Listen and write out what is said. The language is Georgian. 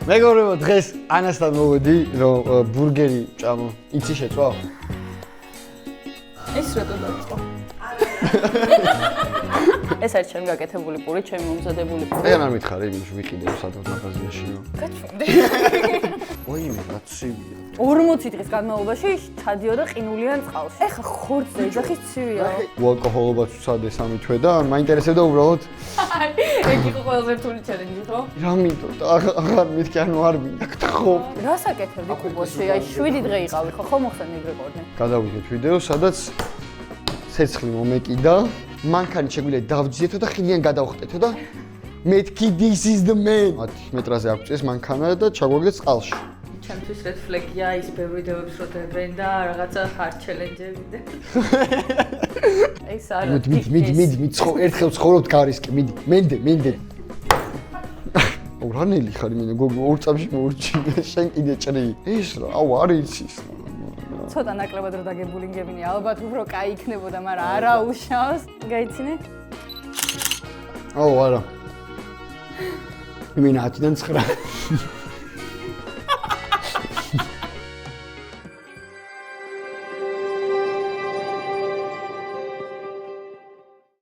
მეგობრებო, დღეს ანასთან მოვედი, რომ ბურგერი ვჭამო. იცი შეწვა? ეს რატო დაიწყო? ეს არის ჩემი გაკეთებული პური, ჩემი მომზადებული პური. არ მითხარი, იმის ვიყიდე სადღაც მაღაზიაშიო. გაჩვენდი. ოიმე, რა ცივია. 40 დღის განმავლობაში ჩადიოდა ყინულიან წყალში. ეხა ხორცზე ეძახის ცივია. უალკოჰოლობაც ვცადე 3 თვე და მაინტერესებდა უბრალოდ ეგ იყო ყველაზე რთული ჩელენჯი, ხო? რა მინდო და აღარ მითქი, ანუ არ მინდა გთხოვ. რას აკეთებდი კუბოში? აი 7 დღე იყავი, ხო მოხსენე ეგრე ყორნე. გადავიღეთ ვიდეო, სადაც ცეცხლი მომეკიდა, მანქანი შეგვიძლია დავჯდეთო და ხილიან გადავხტეთო და მეთქი this is the man. 10 მეტრაზე აღწეს მანქანა და ჩაგვაგდეთ წყალში. ჩემთვის red flag-ია ის ბევრ ვიდეოებს რო დებენ და რაღაცა hard challenge-ები და ეს არა. მიდი, ერთხელ ცხოვრობთ გარისკენ, მიდი, მენდე. რანელი ხარ მინდა გოგო, ორ წამში მოურჩინე, შენ კიდე ჭრი. ეს რა, არ იცის. ცოტა ნაკლებად რო დაგებულინგებინი, ალბათ უფრო კაი იქნებოდა, მაგრამ არა უშავს. გაიცინე? არა. მინა 10-დან 9.